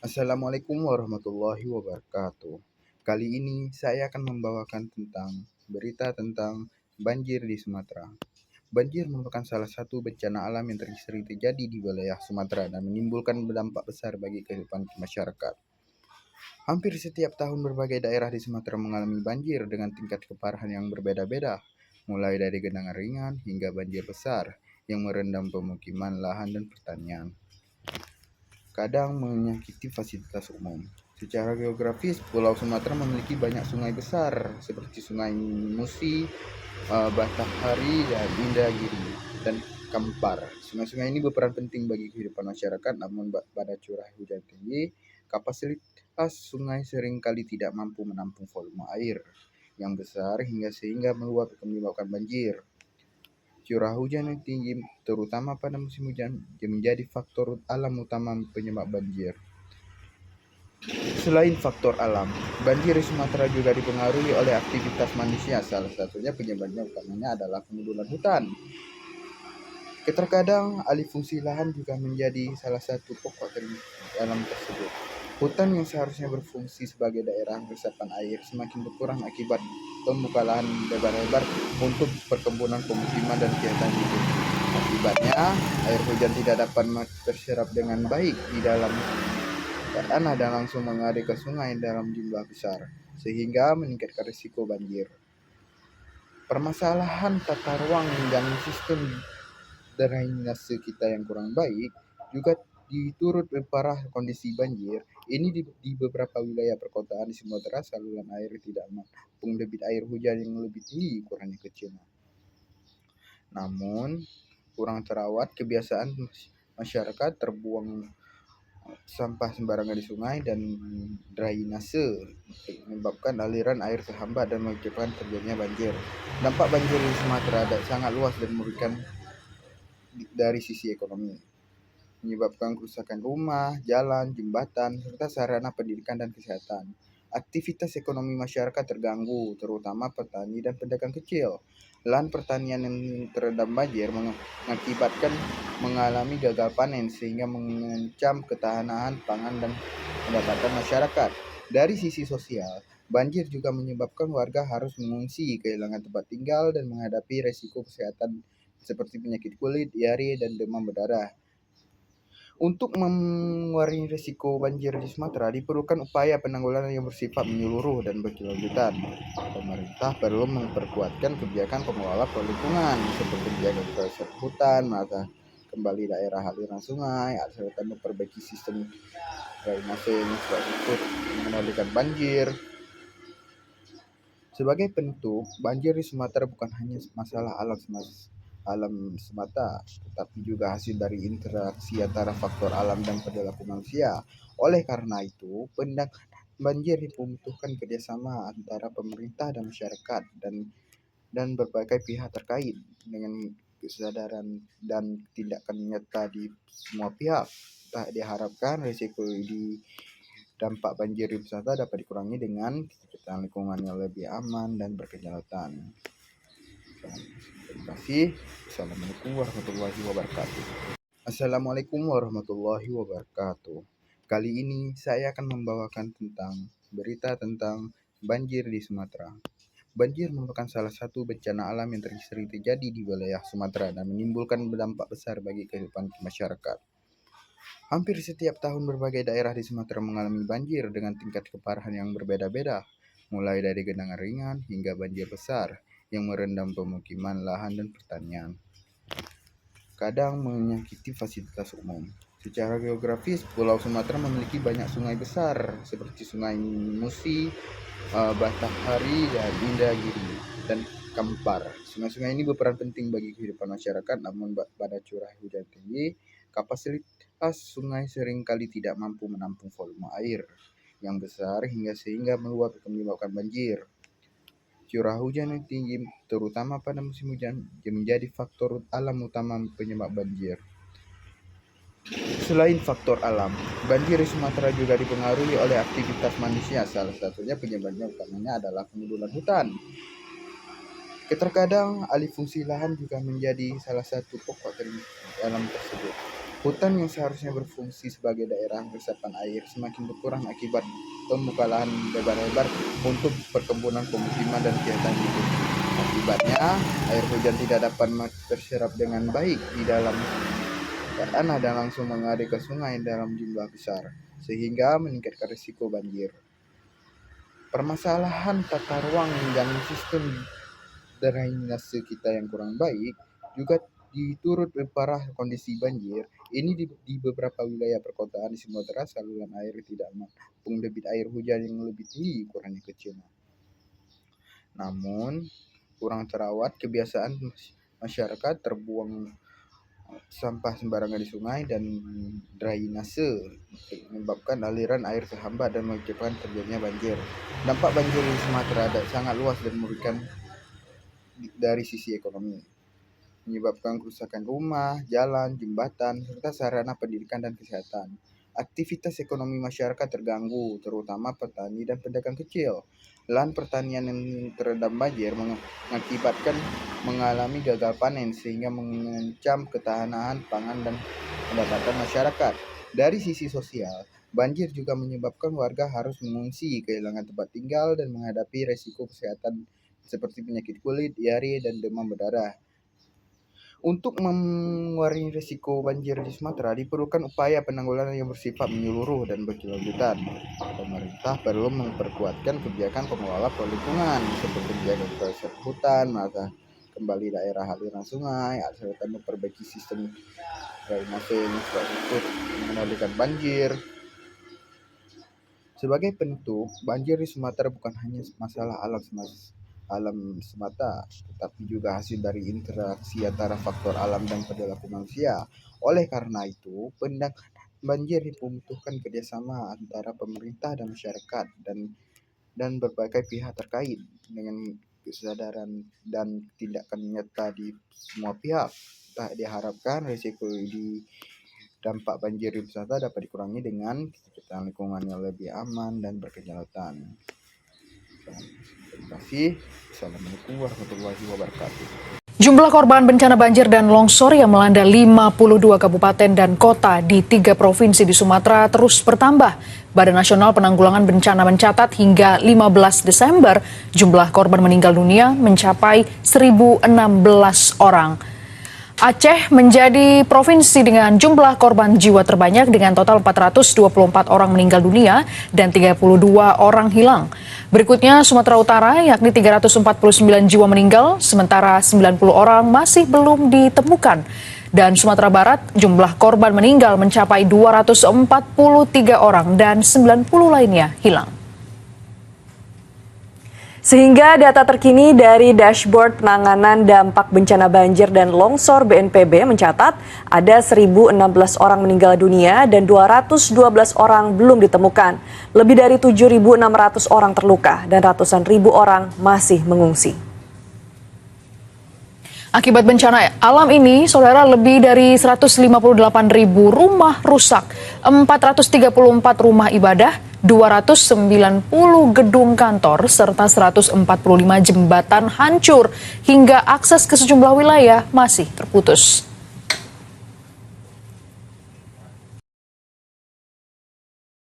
Assalamualaikum warahmatullahi wabarakatuh. Kali ini saya akan membawakan tentang berita tentang banjir di Sumatera. Banjir merupakan salah satu bencana alam yang sering terjadi di wilayah Sumatera dan menimbulkan dampak besar bagi kehidupan masyarakat. Hampir setiap tahun berbagai daerah di Sumatera mengalami banjir dengan tingkat keparahan yang berbeda-beda, mulai dari genangan ringan hingga banjir besar yang merendam pemukiman, lahan, dan pertanian. Kadang menyakiti fasilitas umum. Secara geografis, Pulau Sumatera memiliki banyak sungai besar seperti Sungai Musi, Batanghari, dan Indragiri, dan Kampar. Sungai-sungai ini berperan penting bagi kehidupan masyarakat, namun pada curah hujan tinggi, kapasitas sungai seringkali tidak mampu menampung volume air yang besar sehingga meluap dan menyebabkan banjir. Curah hujan yang tinggi, terutama pada musim hujan, menjadi faktor alam utama penyebab banjir. Selain faktor alam, banjir di Sumatera juga dipengaruhi oleh aktivitas manusia. Salah satunya penyebabnya utamanya adalah pengundulan hutan. Terkadang alih fungsi lahan juga menjadi salah satu pokok dalam tersebut. Hutan yang seharusnya berfungsi sebagai daerah resapan air semakin berkurang akibat pembukaan lahan lebar-lebar untuk perkebunan, pemukiman, dan kegiatan hidup. Akibatnya, air hujan tidak dapat terserap dengan baik di dalam tanah dan langsung mengalir ke sungai dalam jumlah besar, sehingga meningkatkan risiko banjir. Permasalahan tata ruang dan sistem drainase kita yang kurang baik juga diturut memperparah kondisi banjir. Ini di beberapa wilayah perkotaan di Sumatera, saluran air tidak menampung debit air hujan yang lebih tinggi ukurannya kecil. Namun, kurang terawat kebiasaan masyarakat terbuang sampah sembarangan di sungai dan drainase menyebabkan aliran air terhambat dan menyebabkan terjadinya banjir. Dampak banjir di Sumatera sangat luas dan merugikan dari sisi ekonomi, menyebabkan kerusakan rumah, jalan, jembatan, serta sarana pendidikan dan kesehatan. Aktivitas ekonomi masyarakat terganggu, terutama petani dan pedagang kecil. Lahan pertanian yang terendam banjir mengakibatkan mengalami gagal panen sehingga mengancam ketahanan pangan dan pendapatan masyarakat. Dari sisi sosial, banjir juga menyebabkan warga harus mengungsi, kehilangan tempat tinggal, dan menghadapi resiko kesehatan seperti penyakit kulit, diare, dan demam berdarah. Untuk mengurangi risiko banjir di Sumatera, diperlukan upaya penanggulangan yang bersifat menyeluruh dan berkelanjutan. Pemerintah perlu memperkuatkan kebijakan pengelola lingkungan seperti menjaga kelestarian hutan, menata kembali daerah aliran sungai, serta memperbaiki sistem drainase yang ikut mengendalikan banjir. Sebagai penutup, banjir di Sumatera bukan hanya masalah alam semata, tetapi juga hasil dari interaksi antara faktor alam dan perilaku manusia. Oleh karena itu, penanganan banjir membutuhkan kerjasama antara pemerintah dan masyarakat dan berbagai pihak terkait dengan kesadaran dan tindakan nyata di semua pihak. Tak diharapkan risiko di dampak banjir di wisata dapat dikurangi dengan penciptaan lingkungan yang lebih aman dan berkelanjutan. Terima kasih. Assalamualaikum warahmatullahi wabarakatuh. Assalamualaikum warahmatullahi wabarakatuh. Kali ini saya akan membawakan tentang berita tentang banjir di Sumatera. Banjir merupakan salah satu bencana alam yang sering terjadi di wilayah Sumatera dan menimbulkan dampak besar bagi kehidupan masyarakat. Hampir setiap tahun berbagai daerah di Sumatera mengalami banjir dengan tingkat keparahan yang berbeda-beda, mulai dari genangan ringan hingga banjir besar yang merendam pemukiman, lahan, dan pertanian. Kadang menyakiti fasilitas umum. Secara geografis, Pulau Sumatera memiliki banyak sungai besar seperti Sungai Musi, Batanghari, dan Indragiri, dan Kampar. Sungai-sungai ini berperan penting bagi kehidupan masyarakat, namun pada curah hujan tinggi, kapasitas sungai seringkali tidak mampu menampung volume air yang besar sehingga meluap dan menyebabkan banjir. Curah hujan yang tinggi, terutama pada musim hujan, menjadi faktor alam utama penyebab banjir. Selain faktor alam, banjir di Sumatera juga dipengaruhi oleh aktivitas manusia. Salah satunya penyebabnya utamanya adalah pengundulan hutan. Terkadang alih fungsi lahan juga menjadi salah satu pokok dalam tersebut. Hutan yang seharusnya berfungsi sebagai daerah resapan air semakin berkurang akibat pembuka lahan lebar-lebar untuk perkebunan pemukiman dan kegiatan hidup. Akibatnya, air hujan tidak dapat terserap dengan baik di dalam tanah dan langsung mengalir ke sungai dalam jumlah besar, sehingga meningkatkan risiko banjir. Permasalahan tata ruang dan sistem drainase kita yang kurang baik juga diturut parah kondisi banjir. Ini di beberapa wilayah perkotaan di Sumatera, saluran air tidak menampung debit air hujan yang lebih tinggi ukurannya kecil. Namun, kurang terawat kebiasaan masyarakat terbuang sampah sembarangan di sungai dan drainase menyebabkan aliran air terhambat dan menyebabkan terjadinya banjir. Dampak banjir di Sumatera sangat luas dan merugikan dari sisi ekonomi, menyebabkan kerusakan rumah, jalan, jembatan, serta sarana pendidikan dan kesehatan. Aktivitas ekonomi masyarakat terganggu, terutama petani dan pedagang kecil. Lahan pertanian yang terendam banjir mengakibatkan mengalami gagal panen sehingga mengancam ketahanan pangan dan pendapatan masyarakat. Dari sisi sosial, banjir juga menyebabkan warga harus mengungsi, kehilangan tempat tinggal, dan menghadapi resiko kesehatan seperti penyakit kulit, diare, dan demam berdarah. Untuk mengurangi risiko banjir di Sumatera, diperlukan upaya penanggulangan yang bersifat menyeluruh dan berkelanjutan. Pemerintah perlu memperkuatkan kebijakan pengelola lingkungan seperti menjaga kelestarian hutan, menata kembali daerah aliran sungai, serta memperbaiki sistem drainase infrastruktur mengendalikan banjir. Sebagai penutup, banjir di Sumatera bukan hanya masalah alam semata, tetapi juga hasil dari interaksi antara faktor alam dan perilaku manusia. Oleh karena itu, penanganan banjir membutuhkan kerjasama antara pemerintah dan masyarakat dan berbagai pihak terkait dengan kesadaran dan tindakan nyata di semua pihak. Diharapkan risiko di dampak banjir di wisata dapat dikurangi dengan penciptaan lingkungan yang lebih aman dan berkelanjutan. Terima kasih. Assalamualaikum warahmatullahi wabarakatuh. Jumlah korban bencana banjir dan longsor yang melanda 52 kabupaten dan kota di 3 provinsi di Sumatera terus bertambah. Badan Nasional Penanggulangan Bencana mencatat hingga 15 Desember jumlah korban meninggal dunia mencapai 1.016 orang. Aceh menjadi provinsi dengan jumlah korban jiwa terbanyak dengan total 424 orang meninggal dunia dan 32 orang hilang. Berikutnya Sumatera Utara yakni 349 jiwa meninggal, sementara 90 orang masih belum ditemukan. Dan Sumatera Barat jumlah korban meninggal mencapai 243 orang dan 90 lainnya hilang. Sehingga data terkini dari dashboard penanganan dampak bencana banjir dan longsor BNPB mencatat ada 1.016 orang meninggal dunia dan 212 orang belum ditemukan. Lebih dari 7.600 orang terluka dan ratusan ribu orang masih mengungsi. Akibat bencana alam ini, saudara, lebih dari 158.000 rumah rusak, 434 rumah ibadah, 290 gedung kantor, serta 145 jembatan hancur, hingga akses ke sejumlah wilayah masih terputus.